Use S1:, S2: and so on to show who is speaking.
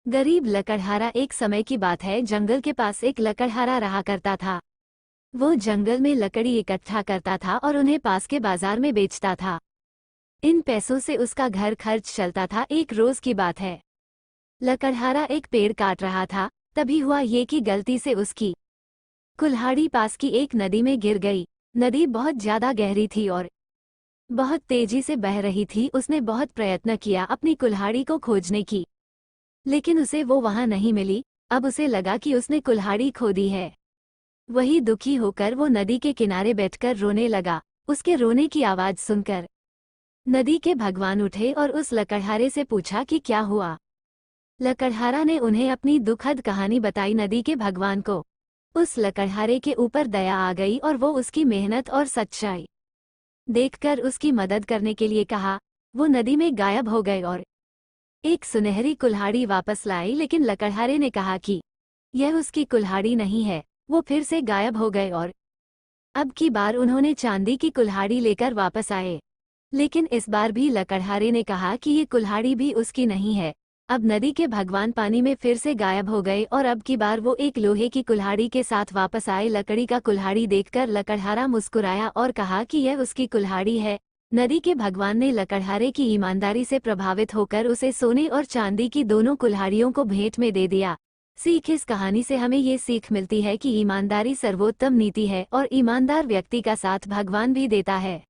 S1: गरीब लकड़हारा। एक समय की बात है, जंगल के पास एक लकड़हारा रहा करता था। वो जंगल में लकड़ी इकट्ठा करता था और उन्हें पास के बाजार में बेचता था। इन पैसों से उसका घर खर्च चलता था। एक रोज की बात है, लकड़हारा एक पेड़ काट रहा था। तभी हुआ ये कि गलती से उसकी कुल्हाड़ी पास की एक नदी में गिर गई। नदी बहुत ज्यादा गहरी थी और बहुत तेजी से बह रही थी। उसने बहुत प्रयत्न किया अपनी कुल्हाड़ी को खोजने की, लेकिन उसे वो वहां नहीं मिली। अब उसे लगा कि उसने कुल्हाड़ी खो दी है। वही दुखी होकर वो नदी के किनारे बैठकर रोने लगा। उसके रोने की आवाज सुनकर नदी के भगवान उठे और उस लकड़हारे से पूछा कि क्या हुआ। लकड़हारा ने उन्हें अपनी दुखद कहानी बताई। नदी के भगवान को उस लकड़हारे के ऊपर दया आ गई और वो उसकी मेहनत और सच्चाई देखकर उसकी मदद करने के लिए कहा। वो नदी में गायब हो गए और एक सुनहरी कुल्हाड़ी वापस लाई। लेकिन लकड़हारे ने कहा कि यह उसकी कुल्हाड़ी नहीं है। वो फिर से गायब हो गए और अब की बार उन्होंने चांदी की कुल्हाड़ी लेकर वापस आए। लेकिन इस बार भी लकड़हारे ने कहा कि ये कुल्हाड़ी भी उसकी नहीं है। अब नदी के भगवान पानी में फिर से गायब हो गए और अब की बार वो एक लोहे की कुल्हाड़ी के साथ वापस आए। लकड़ी का कुल्हाड़ी देखकर लकड़हारा मुस्कुराया और कहा कि यह उसकी कुल्हाड़ी है। नदी के भगवान ने लकड़हारे की ईमानदारी से प्रभावित होकर उसे सोने और चांदी की दोनों कुल्हाड़ियों को भेंट में दे दिया। सीख। इस कहानी से हमें ये सीख मिलती है कि ईमानदारी सर्वोत्तम नीति है और ईमानदार व्यक्ति का साथ भगवान भी देता है।